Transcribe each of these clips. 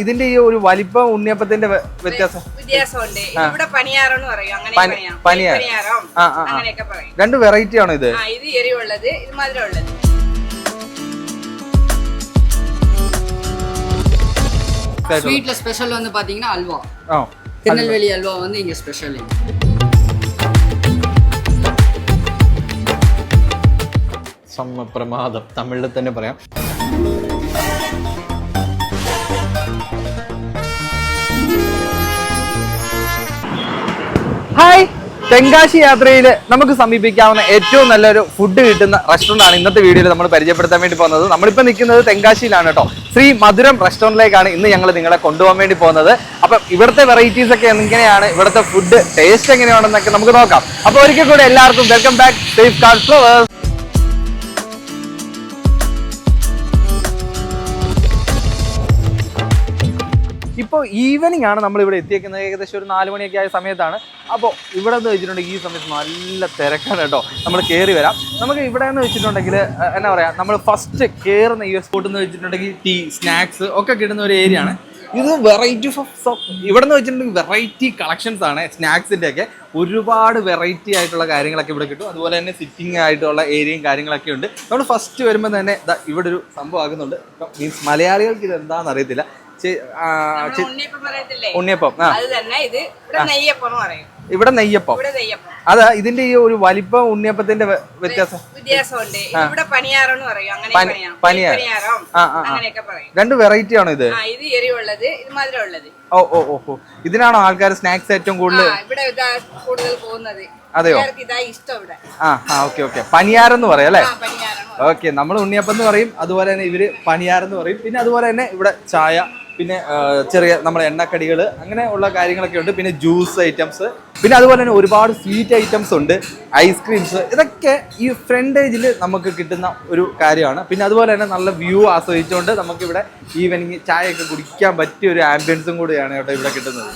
ഇതിന്റെ ഈ ഒരു വലിപ്പം ഉണ്ണിയപ്പത്തിന്റെ വ്യത്യാസമുണ്ട്. ഇവിടെ പനിയാറം എന്ന് പറയും, അങ്ങനെ പനിയാറം അങ്ങനെയൊക്കെ പറയും. രണ്ട് വെറൈറ്റി ആണോ ഇത്? ഇത് എരിവുള്ളത്, ഇത് മധുരമുള്ളത്. ஸ்வீட்ல ஸ்பெஷல் வந்து பாத்தீங்கன்னா அல்வா. திருநெல்வேலி அல்வா வந்து இங்க ஸ்பெஷல். സമപ്രമാദം തമിഴിൽ തന്നെ പറയാം. ഹായ്, തെങ്കാശി യാത്രയിൽ നമുക്ക് സമീപിക്കാവുന്ന ഏറ്റവും നല്ലൊരു ഫുഡ് കിട്ടുന്ന റെസ്റ്റോറൻ്റ് ആണ് ഇന്നത്തെ വീഡിയോയിൽ നമ്മൾ പരിചയപ്പെടുത്താൻ വേണ്ടി പോകുന്നത്. നമ്മളിപ്പോൾ നിൽക്കുന്നത് തെങ്കാശിയിലാണ് കേട്ടോ. ശ്രീ മധുരം റെസ്റ്റോറൻറ്റിലേക്കാണ് ഇന്ന് ഞങ്ങൾ നിങ്ങളെ കൊണ്ടുപോകാൻ വേണ്ടി പോകുന്നത്. അപ്പം ഇവിടുത്തെ വെറൈറ്റീസ് ഒക്കെ എങ്ങനെയാണ്, ഇവിടുത്തെ ഫുഡ് ടേസ്റ്റ് എങ്ങനെയാണെന്നൊക്കെ നമുക്ക് നോക്കാം. അപ്പോൾ ഒരിക്കൽ കൂടെ എല്ലാവർക്കും welcome back safe card flowers. ഇപ്പോൾ ഈവനിങ് ആണ് നമ്മൾ ഇവിടെ എത്തിയേക്കുന്നത്. ഏകദേശം ഒരു 4 മണിയൊക്കെ ആയ സമയത്താണ്. അപ്പോൾ ഇവിടെ എന്ന് വെച്ചിട്ടുണ്ടെങ്കിൽ ഈ സമയത്ത് നല്ല തിരക്കാണ് കേട്ടോ. നമ്മൾ കയറി വരാം. നമുക്ക് ഇവിടെ എന്ന് വെച്ചിട്ടുണ്ടെങ്കിൽ എന്നാ പറയുക, നമ്മൾ ഫസ്റ്റ് കയറുന്ന ഈ സ്പോട്ട് എന്ന് വെച്ചിട്ടുണ്ടെങ്കിൽ ടീ, സ്നാക്സ് ഒക്കെ കിട്ടുന്ന ഒരു ഏരിയ ആണ്. ഇത് വെറൈറ്റി ഇവിടെ നിന്ന് വെച്ചിട്ടുണ്ടെങ്കിൽ വെറൈറ്റി കളക്ഷൻസ് ആണ്. സ്നാക്സിൻ്റെ ഒക്കെ ഒരുപാട് വെറൈറ്റി ആയിട്ടുള്ള കാര്യങ്ങളൊക്കെ ഇവിടെ കിട്ടും. അതുപോലെ തന്നെ സിറ്റിംഗ് ആയിട്ടുള്ള ഏരിയയും കാര്യങ്ങളൊക്കെ ഉണ്ട്. നമ്മൾ ഫസ്റ്റ് വരുമ്പോൾ തന്നെ ഇവിടെ ഒരു സംഭവം ആകുന്നുണ്ട്. മീൻസ് മലയാളികൾക്ക് ഇത് എന്താണെന്ന് അറിയത്തില്ല. ഉണ്ണിയപ്പം. ഇവിടെ നെയ്യപ്പം. അതാ ഇതിന്റെ ഈ ഒരു വലിപ്പം ഉണ്ണിയപ്പത്തിന്റെ വ്യത്യാസമുണ്ട്. ഇവിടെ പനിയാറം എന്ന് പറയും, അങ്ങനെ പനിയാറം അങ്ങനെയൊക്കെ പറയും. രണ്ട് വെറൈറ്റി ആണോ ഇത്? ഇത് എരിവുള്ളത്, ഇത് മധുരമുള്ളത്. ഓ. ഇതിനാണോ ആൾക്കാർ സ്നാക്സ് ഏറ്റവും കൂടുതൽ കൂടുതൽ പോകുന്നത്? അതെയോ? ഓക്കെ. പനിയാറെന്ന് പറയാം അല്ലേ? ഓക്കെ, നമ്മൾ ഉണ്ണിയപ്പം എന്ന് പറയും, അതുപോലെ തന്നെ ഇവര് പനിയാറെന്ന് പറയും. പിന്നെ അതുപോലെ തന്നെ ഇവിടെ ചായ, പിന്നെ ചെറിയ നമ്മുടെ എണ്ണക്കടികൾ, അങ്ങനെ ഉള്ള കാര്യങ്ങളൊക്കെ ഉണ്ട്. പിന്നെ ജ്യൂസ് ഐറ്റംസ്, പിന്നെ അതുപോലെ തന്നെ ഒരുപാട് സ്വീറ്റ് ഐറ്റംസ് ഉണ്ട്, ഐസ്ക്രീംസ്. ഇതൊക്കെ ഈ ഫ്രണ്ടേജിൽ നമുക്ക് കിട്ടുന്ന ഒരു കാര്യമാണ്. പിന്നെ അതുപോലെ തന്നെ നല്ല വ്യൂ ആസ്വദിച്ചുകൊണ്ട് നമുക്കിവിടെ ഈവനിങ് ചായയൊക്കെ കുടിക്കാൻ പറ്റിയ ഒരു ആംബിയൻസും കൂടിയാണ് കേട്ടോ ഇവിടെ കിട്ടുന്നത്.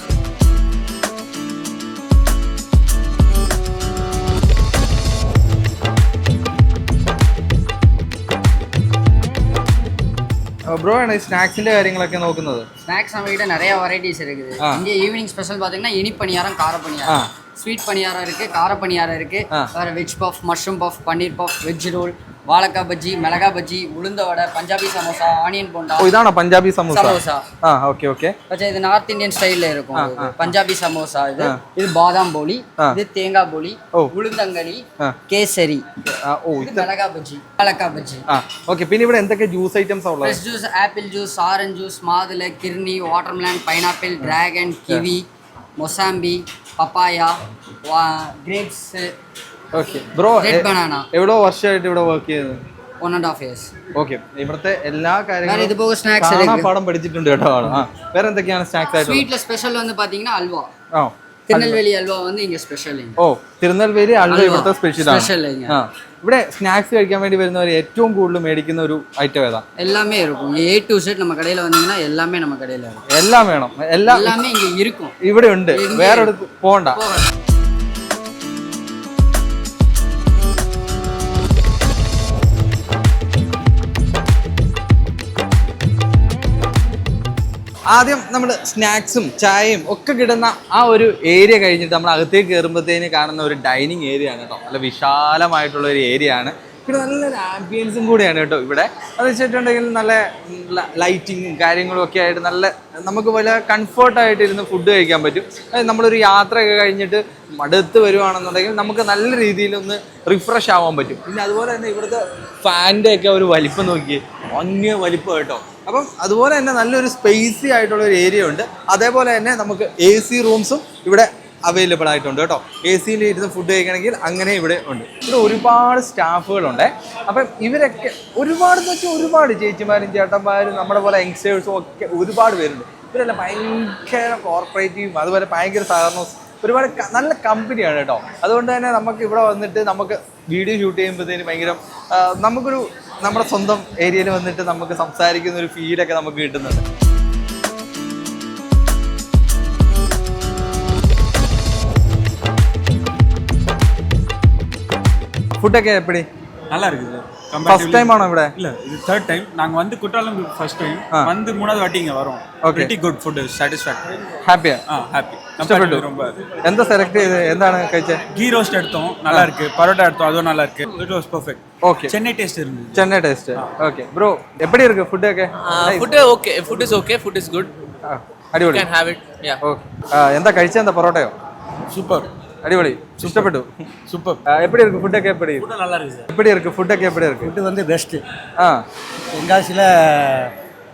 ப்ரோ, என்ன ஸ்நாக்ஸ்ல കാര്യങ്ങളൊക്കെ നോക്കുന്നത്? ஸ்நாக்ஸ் நம்ம கிட்ட நிறைய வெரைட்டிஸ் இருக்குது. இங்க ஈவினிங் ஸ்பெஷல் பாத்தீங்கன்னா இனி பணியாரம், கார பணியாரம், ஸ்வீட் பணியாரம் இருக்கு, கார பணியாரம் இருக்கு, வேற வெஜ் பஃப், மஷ்ரூம் பஃப், பன்னீர் பஃப், வெஜ் ரோல், வாழைக்காய் பஜ்ஜி, மிளகா பஜ்ஜி, உளுந்த வடை, பஞ்சாபி சமோசா, ஆனியன் போண்டா. இதான பஞ்சாபி சமோசா. ஓகே. அச்சா, இது நார்த் இந்தியன் ஸ்டைல்ல இருக்கும். பஞ்சாபி சமோசா. இது பாதாம் போலி, இது தேங்காய் போலி, உளுந்தங்களி, கேசரி, இது மிளகா பஜ்ஜி, வாழைக்காய் பஜ்ஜி. ஓகே. പിന്നെ ഇവിടെ എന്തൊക്കെ ജ്യൂസ് ഐറ്റംസ് ഉള്ളത്? Fresh juice, apple juice, orange juice, മാതുള, കിർണി, watermelon, pineapple, dragon, kiwi, mosambi, papaya, grapes. Okay bro, എവിടെ വർഷമായിട്ട് ഇവിടെ വർക്ക് ചെയ്യുന്നത്? 1.5 years. ഓക്കെ. ഇവിടുത്തെ എല്ലാ കാര്യങ്ങളും ഇതുപോലെ സ്നാക്സ് പാഠം പഠിച്ചിട്ടുണ്ട് കേട്ടോ. വേറെ എന്തൊക്കെയാണ് സ്നാക്സ് ആയിട്ട്? സ്വീറ്റ്ல സ്പെഷ്യൽ வந்து பாத்தீங்கன்னா അൽവ. തിരുനെൽവേലി അൽവ வந்து ഇങ്ങ സ്പെഷ്യൽ. തിരുനെൽവേലി അൽവ ഇവിടുത്തെ സ്പെഷ്യൽ ആണ്. ഇവിടെ സ്നാക്സ് കഴിക്കാൻ വേണ്ടി വരുന്നവർ ഏറ്റവും കൂടുതൽ മേടിക്കുന്ന ഒരു ഐറ്റം ഏതാ? எல்லாமே இருக்கும். A to Z நம்ம கடையில வந்தீங்கன்னா எல்லாமே நம்ம கடையில இருக்கும். എല്ലാം വേണം. எல்லாமே இங்க இருக்கும். ഇവിടെ ഉണ്ട്, വേറെ അടുത്ത് പോകണ്ട. ആദ്യം നമ്മൾ സ്നാക്സും ചായയും ഒക്കെ കിട്ടുന്ന ആ ഒരു ഏരിയ കഴിഞ്ഞിട്ട് നമ്മൾ അകത്തേക്ക് കയറുമ്പോഴത്തേന് കാണുന്ന ഒരു ഡൈനിങ് ഏരിയ ആണ് കേട്ടോ. നല്ല വിശാലമായിട്ടുള്ള ഒരു ഏരിയ ആണ്. പിന്നെ നല്ലൊരു ആംബിയൻസും കൂടിയാണ് കേട്ടോ ഇവിടെ. അത് വെച്ചിട്ടുണ്ടെങ്കിൽ നല്ല ലൈറ്റിങ്ങും കാര്യങ്ങളും ഒക്കെ ആയിട്ട് നല്ല നമുക്ക് വളരെ കംഫർട്ടായിട്ട് ഇരുന്ന് ഫുഡ് കഴിക്കാൻ പറ്റും. നമ്മളൊരു യാത്രയൊക്കെ കഴിഞ്ഞിട്ട് മടുത്ത് വരുവാണെന്നുണ്ടെങ്കിൽ നമുക്ക് നല്ല രീതിയിലൊന്ന് റിഫ്രഷ് ആവാൻ പറ്റും. പിന്നെ അതുപോലെ തന്നെ ഇവിടുത്തെ ഫാനിൻ്റെ ഒക്കെ ഒരു വലിപ്പം നോക്കി, അന്യ വലിപ്പം കേട്ടോ. അപ്പം അതുപോലെ തന്നെ നല്ലൊരു സ്പേസി ആയിട്ടുള്ള ഒരു ഏരിയ ഉണ്ട്. അതേപോലെ തന്നെ നമുക്ക് AC റൂംസും ഇവിടെ അവൈലബിൾ ആയിട്ടുണ്ട് കേട്ടോ. AC-യിൽ ഇരുന്ന് ഫുഡ് കഴിക്കണമെങ്കിൽ അങ്ങനെ ഇവിടെ ഉണ്ട്. ഇവിടെ ഒരുപാട് സ്റ്റാഫുകളുണ്ട്. അപ്പം ഇവരൊക്കെ ഒരുപാട് ചേച്ചിമാരും ചേട്ടന്മാരും നമ്മുടെ പോലെ യങ്സ്റ്റേഴ്സും ഒക്കെ ഒരുപാട് പേരുണ്ട്. ഇവരെല്ലാം ഭയങ്കര കോർപ്പറേറ്റീവും അതുപോലെ ഭയങ്കര സഹകരണവും ഒരുപാട് നല്ല കമ്പനിയാണ് കേട്ടോ. അതുകൊണ്ട് തന്നെ നമുക്ക് ഇവിടെ വന്നിട്ട് നമുക്ക് വീഡിയോ ഷൂട്ട് ചെയ്യുമ്പോഴത്തേന് ഭയങ്കര നമുക്കൊരു നമ്മുടെ സ്വന്തം ഏരിയയിൽ വന്നിട്ട് നമുക്ക് സംസാരിക്കുന്ന ഒരു ഫീലൊക്കെ നമുക്ക് കിട്ടുന്നുണ്ട്. ഫുഡൊക്കെ എപ്പടി? நல்லா இருக்குது ஃபர்ஸ்ட் டைம் ஆனோ ഇവിടെ இல்ல இது தேர்ட் டைம் நாங்க வந்து குற்றாலம் ஃபர்ஸ்ட் டைம் வந்து மூணாவது வாட்டி இங்க வரோம் pretty good food satisfactory ഹാപ്പിയാ happy ഇഷ്ടപ്പെട്ടു ரொம்ப എന്താ സെലക്ട് ചെയ്ത് എന്താണ് കഴിച്ചത് கீ ரோஸ்ட் எடுத்தோம் நல்லா இருக்கு பரோட்டா எடுத்தோம் அதுவும் நல்லா இருக்கு it was perfect okay Chennai taste இருந்துச்சு சென்னை டேஸ்ட் ஓகே ப்ரோ எப்படி இருக்கு ஃபுட் ഒക്കെ food is good. അടിപൊളി You can have it. Yeah. Okay എന്താ കഴിച്ചത് എന്താ പൊറോട്ടയോ சூப்பர் அடிபொலி இஷ்டப்பட்டு சூப்பர் எப்படி இருக்கு ஃபுட் ഒക്കെ எப்படி ஃபுட் நல்லா இருக்கு சார் எப்படி இருக்கு ஃபுட் ഒക്കെ எப்படி இருக்கு ஃபுட்டு வந்து பெஸ்ட்டு ஆ தென்காசியில்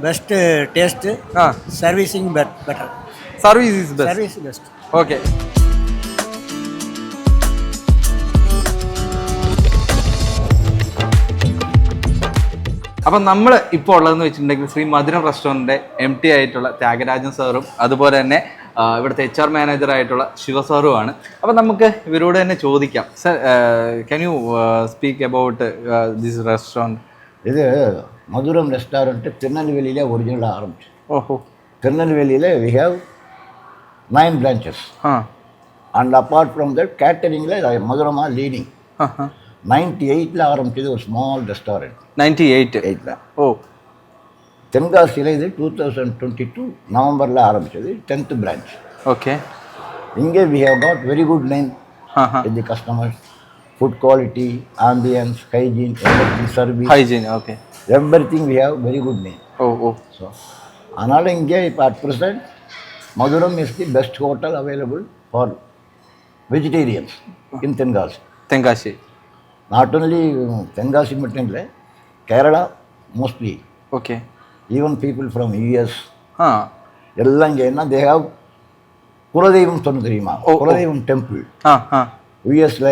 பெஸ்ட்டு டேஸ்ட்டு ஆ servicing better service is best service best okay അപ്പം നമ്മൾ ഇപ്പോൾ ഉള്ളതെന്ന് വെച്ചിട്ടുണ്ടെങ്കിൽ ശ്രീ മധുരം റെസ്റ്റോറൻറ്റിൻ്റെ MD ആയിട്ടുള്ള ത്യാഗരാജൻ സാറും അതുപോലെ തന്നെ ഇവിടുത്തെ HR മാനേജറായിട്ടുള്ള ശിവ സാറുമാണ്. അപ്പം നമുക്ക് ഇവരോട് തന്നെ ചോദിക്കാം. Sir can you speak about this restaurant? இது மதுரம் ரெஸ்டாரண்ட்டு திருநெல்வேலியில் ஒரிஜினலாக ஆரம்பிச்சு. ഓഹോ திருநெல்வேலியில் வி ஹேவ் 9 branches. ആ அண்ட் அப்பார்ட் ஃப்ரம் தட் கேட்டரிங்கில் மதுரமாக லீடிங். 98ல் ஆரம்பிச்சது ஒரு ஸ்மால் ரெஸ்டாரண்ட். 98 ஓ தென்காசியில் இது 2022 நவம்பரில் ஆரம்பிச்சது 10th branch. ஓகே இங்கே we have got very good name with the customers. Food quality, ambience, hygiene, service, hygiene okay everything we have very good name. ഓ ഓ ஸோ அதனால் இங்கே இப்போ at present Madhuram is the best hotel available for vegetarians in Tenkasi. Tenkasi not only Tenkasi மட்டும் இல்லை, Kerala mostly, okay even people from US ah எல்லாம் இங்கே என்ன தே ஹாவ் குலதெய்வம் சொன்ன தெரியுமா? ஓ, ஓ. குலதெய்வம் டெம்பிள் ஆ ஆ யூஎஸில்,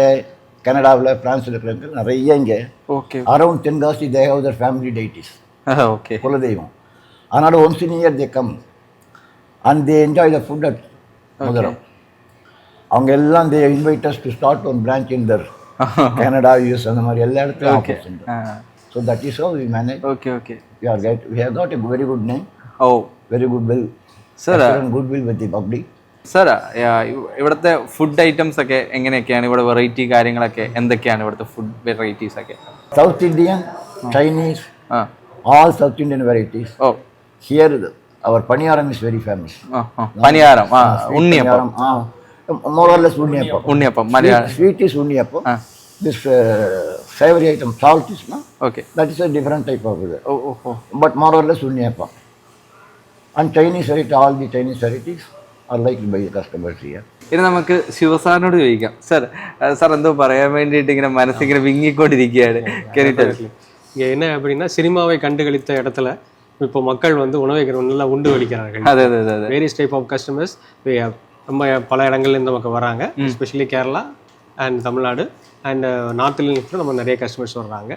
கனடாவில், ஃப்ரான்ஸில் இருக்கிறவங்க நிறைய இங்கே okay around Tenkasi they have their family deities, okay kuladeivam. அதனால் once in year they come and they enjoy the food at Madhuram. அவங்க எல்லாம் they invites to start one branch in their Canada, US, அந்த மாதிரி எல்லா இடத்துலையும் ஓகே ஆஃபர்ஸ் உண்டு. So that is how we manage. Okay okay We have got a very good name, ഓ very good will, Sir, excellent goodwill with the public. Sir ഇവിടുത്തെ food items ഒക്കെ എങ്ങനെയൊക്കെയാണ്? ഇവിടെ വെറൈറ്റി കാര്യങ്ങളൊക്കെ എന്തൊക്കെയാണ് ഇവിടുത്തെ ഫുഡ് വെറൈറ്റീസ് ഒക്കെ? South Indian, Chinese, ആ all South Indian varieties. ഓ Here our paniyaram is very famous. ആ ആ പനിയാരം ആ Sweet unniyappam paniyaram, more or less unniyappam. Unniyappam Malayalam Sweet is unniyappam. Ah. This savory item, salt is no? Okay That is a different type of it. ഓ ഓ ഓ But more or less unniyappam. And Chinese variety, all the Chinese varieties are liked by the customers here. ഇനി നമുക്ക് ശിവസാറിനോട് ചോദിക്കാം. Sir sir എന്തോ പറയാൻ വേണ്ടിയിട്ട് ഇങ്ങനെ മനസ്സിങ്ങനെ വിങ്ങിക്കൊണ്ടിരിക്കുകയാണ്. കേട്ടിട്ട് இங்கே என்ன அப்படின்னா சினிமாவை கண்டுகளித்த இடத்துல இப்போ மக்கள் வந்து உணவை நல்லா உண்டு வலிக்கிறார்கள். അതെ അതെ அതെ അതെ வேரியஸ் டைப் ஆஃப் கஸ்டமர்ஸ் நம்ம பல இடங்கள்லேருந்து நமக்கு வராங்க, especially Kerala and Tamil Nadu and நார்த்லேருந்து நம்ம நிறைய கஸ்டமர்ஸ் வர்றாங்க.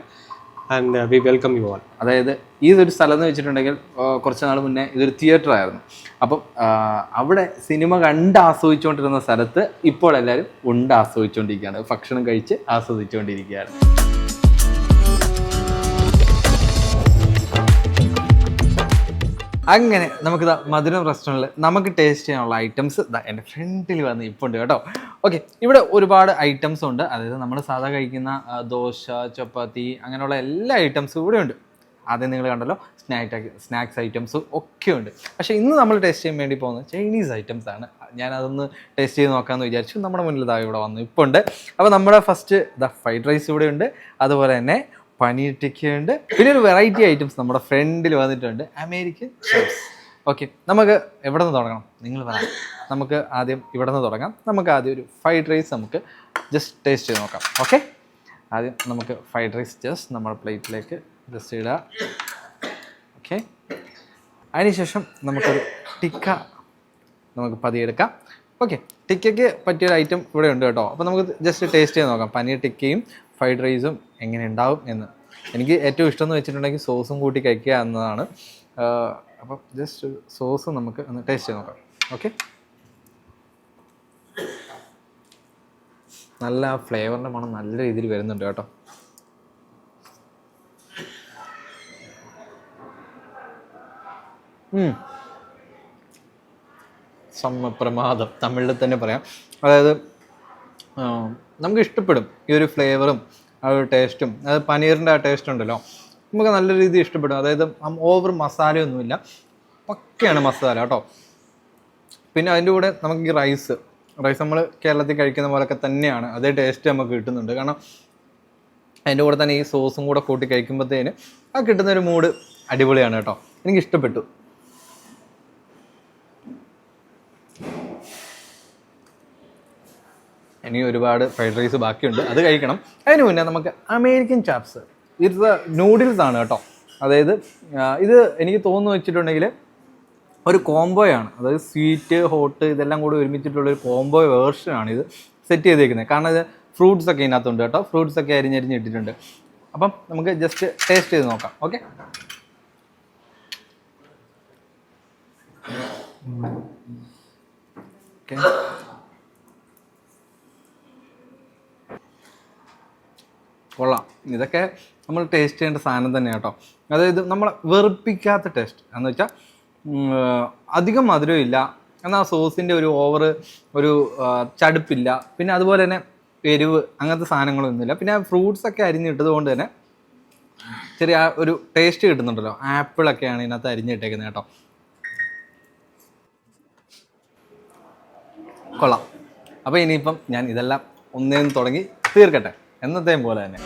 And we welcome you all. അതായത് ഇതൊരു സ്ഥലം എന്ന് വെച്ചിട്ടുണ്ടെങ്കിൽ കുറച്ച് നാൾ മുന്നേ ഇതൊരു തിയേറ്റർ ആയിരുന്നു. അപ്പം അവിടെ സിനിമ കണ്ട് ആസ്വദിച്ചുകൊണ്ടിരുന്ന സ്ഥലത്ത് ഇപ്പോൾ എല്ലാവരും ഉണ്ട് ആസ്വദിച്ചുകൊണ്ടിരിക്കുകയാണ്, ഭക്ഷണം കഴിച്ച് ആസ്വദിച്ചുകൊണ്ടിരിക്കുകയാണ്. അങ്ങനെ നമുക്കിതാ മധുരം റെസ്റ്റോറൻറ്റിൽ നമുക്ക് ടേസ്റ്റ് ചെയ്യാനുള്ള ഐറ്റംസ് ഇതാ എൻ്റെ ഫ്രണ്ടിൽ വന്ന് ഇപ്പോൾ ഉണ്ട് കേട്ടോ. ഓക്കെ, ഇവിടെ ഒരുപാട് ഐറ്റംസ് ഉണ്ട്. അതായത് നമ്മൾ സാധാ കഴിക്കുന്ന ദോശ, ചപ്പാത്തി അങ്ങനെയുള്ള എല്ലാ ഐറ്റംസും ഇവിടെ ഉണ്ട്. ആദ്യം നിങ്ങൾ കണ്ടല്ലോ സ്നാക്സ് ഐറ്റംസും ഒക്കെ ഉണ്ട്. പക്ഷേ ഇന്ന് നമ്മൾ ടേസ്റ്റ് ചെയ്യാൻ വേണ്ടി പോകുന്നത് ചൈനീസ് ഐറ്റംസ് ആണ്. ഞാനതൊന്ന് ടേസ്റ്റ് ചെയ്ത് നോക്കാമെന്ന് വിചാരിച്ചു. നമ്മുടെ മുന്നിൽ ഇതാ ഇവിടെ വന്നു ഇപ്പോൾ ഉണ്ട്. അപ്പോൾ നമ്മുടെ ഫസ്റ്റ് ഫ്രൈഡ് റൈസ് ഇവിടെ ഉണ്ട്, അതുപോലെ തന്നെ പനീർ ടിക്കയുണ്ട്, പിന്നെ ഒരു വെറൈറ്റി ഐറ്റംസ് നമ്മുടെ ഫ്രണ്ടിൽ വന്നിട്ടുണ്ട്, അമേരിക്കൻ ചിപ്സ്. ഓക്കെ, നമുക്ക് എവിടെ നിന്ന് തുടങ്ങണം? നിങ്ങൾ പറയാം. നമുക്ക് ആദ്യം ഇവിടെ നിന്ന് തുടങ്ങാം. നമുക്ക് ആദ്യം ഒരു ഫ്രൈഡ് റൈസ് നമുക്ക് ജസ്റ്റ് ടേസ്റ്റ് ചെയ്ത് നോക്കാം. ഓക്കെ, ആദ്യം നമുക്ക് ഫ്രൈഡ് റൈസ് ജസ്റ്റ് നമ്മുടെ പ്ലേറ്റിലേക്ക് ജസ്റ്റ് ഇടുക. ഓക്കെ, അതിനുശേഷം നമുക്കൊരു ടിക്ക നമുക്ക് പതിയെടുക്കാം. ഓക്കെ, ടിക്കയ്ക്ക് പറ്റിയൊരു ഐറ്റം ഇവിടെ ഉണ്ട് കേട്ടോ. അപ്പോൾ നമുക്ക് ജസ്റ്റ് ടേസ്റ്റ് ചെയ്ത് നോക്കാം പനീർ ടിക്കയും ഫ്രൈഡ് റൈസും എങ്ങനെ ഉണ്ടാവും എന്ന്. എനിക്ക് ഏറ്റവും ഇഷ്ടം എന്ന് വെച്ചിട്ടുണ്ടെങ്കിൽ സോസും കൂട്ടി കഴിക്കുക എന്നതാണ്. അപ്പം ജസ്റ്റ് സോസ് നമുക്ക് ഒന്ന് ടേസ്റ്റ് ചെയ്ത് നോക്കാം. ഓക്കെ, നല്ല ഫ്ലേവറിൻ്റെ മണം നല്ല രീതിയിൽ വരുന്നുണ്ട് കേട്ടോ. സമപ്രമാദം തമിഴിൽ തന്നെ പറയാം. അതായത് നമുക്ക് ഇഷ്ടപ്പെടും ഈ ഒരു ഫ്ലേവറും ആ ഒരു ടേസ്റ്റും അത് പനീറിൻ്റെ ആ ടേസ്റ്റ് ഉണ്ടല്ലോ നമുക്ക് നല്ല രീതിയിൽ ഇഷ്ടപ്പെടും. അതായത് ഓവർ മസാലയൊന്നുമില്ല, പക്കയാണ് മസാല കേട്ടോ. പിന്നെ അതിൻ്റെ കൂടെ നമുക്ക് ഈ റൈസ് നമ്മൾ കേരളത്തിൽ കഴിക്കുന്ന പോലൊക്കെ തന്നെയാണ്, അതേ ടേസ്റ്റ് നമുക്ക് കിട്ടുന്നുണ്ട്. കാരണം അതിൻ്റെ കൂടെ തന്നെ ഈ സോസും കൂടെ കൂട്ടി കഴിക്കുമ്പോഴത്തേന് ആ കിട്ടുന്നൊരു മൂഡ് അടിപൊളിയാണ് കേട്ടോ. എനിക്ക് ഇഷ്ടപ്പെട്ടു. ഇനി ഒരുപാട് ഫ്രൈഡ് റൈസ് ബാക്കിയുണ്ട്, അത് കഴിക്കണം. അതിന് മുന്നേ നമുക്ക് അമേരിക്കൻ ചാപ്സ്, ഇത് നൂഡിൽസ് ആണ് കേട്ടോ. അതായത് ഇത് എനിക്ക് തോന്നുന്നു വെച്ചിട്ടുണ്ടെങ്കിൽ ഒരു കോംബോയാണ്, അതായത് സ്വീറ്റ് ഹോട്ട് ഇതെല്ലാം കൂടി ഒരുമിച്ചിട്ടുള്ളൊരു കോംബോ വേർഷനാണ് ഇത് സെറ്റ് ചെയ്തേക്കുന്നത്. കാരണം ഇത് ഫ്രൂട്ട്സ് ഒക്കെ ഇതിനകത്തുണ്ട് കേട്ടോ, ഫ്രൂട്ട്സ് ഒക്കെ അരിഞ്ഞിട്ടിട്ടുണ്ട്. അപ്പം നമുക്ക് ജസ്റ്റ് ടേസ്റ്റ് ചെയ്ത് നോക്കാം. ഓക്കെ, കൊള്ളാം. ഇതൊക്കെ നമ്മൾ ടേസ്റ്റ് ചെയ്യേണ്ട സാധനം തന്നെ കേട്ടോ. അതായത് നമ്മളെ വെറുപ്പിക്കാത്ത ടേസ്റ്റ് എന്ന് വെച്ചാൽ അധികം മധുരം ഇല്ല, എന്നാൽ സോസിൻ്റെ ഒരു ഓവർ ഒരു ചടുപ്പില്ല, പിന്നെ അതുപോലെ തന്നെ എരിവ് അങ്ങനത്തെ സാധനങ്ങളൊന്നുമില്ല. പിന്നെ ഫ്രൂട്ട്സ് ഒക്കെ അരിഞ്ഞിട്ടത് കൊണ്ട് തന്നെ ചെറിയ ഒരു ടേസ്റ്റ് കിട്ടുന്നുണ്ടല്ലോ. ആപ്പിളൊക്കെയാണ് ഇതിനകത്ത് അരിഞ്ഞിട്ടേക്കുന്നത് കേട്ടോ. കൊള്ളാം. അപ്പോൾ ഇനിയിപ്പം ഞാൻ ഇതെല്ലാം ഒന്നേന്ന് തുടങ്ങി തീർക്കട്ടെ, എന്നത്തെയും പോലെ തന്നെ.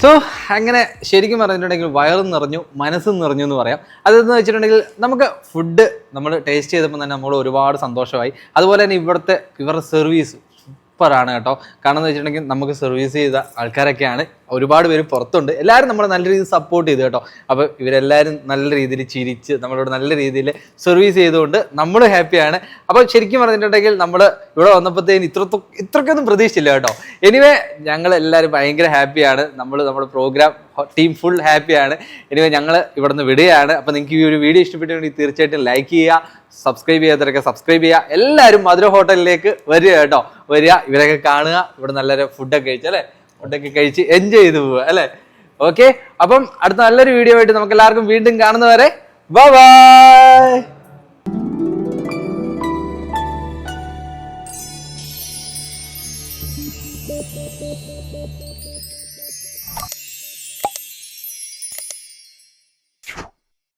സോ അങ്ങനെ ശരിക്കും പറഞ്ഞിട്ടുണ്ടെങ്കിൽ വയറും നിറഞ്ഞു, മനസ്സും നിറഞ്ഞു എന്ന് പറയാം. അതെന്ന് വെച്ചിട്ടുണ്ടെങ്കിൽ നമുക്ക് ഫുഡ് നമ്മൾ ടേസ്റ്റ് ചെയ്തപ്പോൾ തന്നെ നമ്മൾ ഒരുപാട് സന്തോഷമായി. അതുപോലെ തന്നെ ഇവരുടെ സർവീസ് സൂപ്പറാണ് കേട്ടോ. കാരണം എന്ന് വെച്ചിട്ടുണ്ടെങ്കിൽ നമുക്ക് സർവീസ് ചെയ്ത ആൾക്കാരൊക്കെയാണ്, ഒരുപാട് പേര് പുറത്തുണ്ട്. എല്ലാവരും നമ്മളെ നല്ല രീതിയിൽ സപ്പോർട്ട് ചെയ്തു കേട്ടോ. അപ്പോൾ ഇവരെല്ലാവരും നല്ല രീതിയിൽ ചിരിച്ച് നമ്മളോട് നല്ല രീതിയിൽ സർവീസ് ചെയ്തുകൊണ്ട് നമ്മൾ ഹാപ്പിയാണ്. അപ്പോൾ ശരിക്കും പറഞ്ഞിട്ടുണ്ടെങ്കിൽ നമ്മൾ ഇവിടെ വന്നപ്പോഴത്തേന് ഇത്രയ്ക്കൊന്നും പ്രതീക്ഷിച്ചില്ല കേട്ടോ. എനിവേ ഞങ്ങളെല്ലാവരും ഭയങ്കര ഹാപ്പിയാണ്. നമ്മുടെ പ്രോഗ്രാം ടീം ഫുൾ ഹാപ്പിയാണ്. എനിവേ ഞങ്ങൾ ഇവിടെ നിന്ന് വിടുകയാണ്. അപ്പോൾ നിങ്ങൾക്ക് ഈ ഒരു വീഡിയോ ഇഷ്ടപ്പെട്ടിട്ടുണ്ടെങ്കിൽ തീർച്ചയായിട്ടും ലൈക്ക് ചെയ്യുക, സബ്സ്ക്രൈബ് ചെയ്യാത്തവരൊക്കെ സബ്സ്ക്രൈബ് ചെയ്യുക. എല്ലാവരും മധുര ഹോട്ടലിലേക്ക് വരിക കേട്ടോ, വരിക, ഇവരൊക്കെ കാണുക, ഇവിടെ നല്ലൊരു ഫുഡൊക്കെ കഴിച്ചല്ലേ, ഫുഡൊക്കെ കഴിച്ച് എൻജോയ് ചെയ്ത് പോവുക അല്ലേ. ഓക്കെ, അപ്പം അടുത്ത നല്ലൊരു വീഡിയോ ആയിട്ട് നമുക്ക് എല്ലാവർക്കും വീണ്ടും കാണുന്നവരെ ബൈ ബൈ.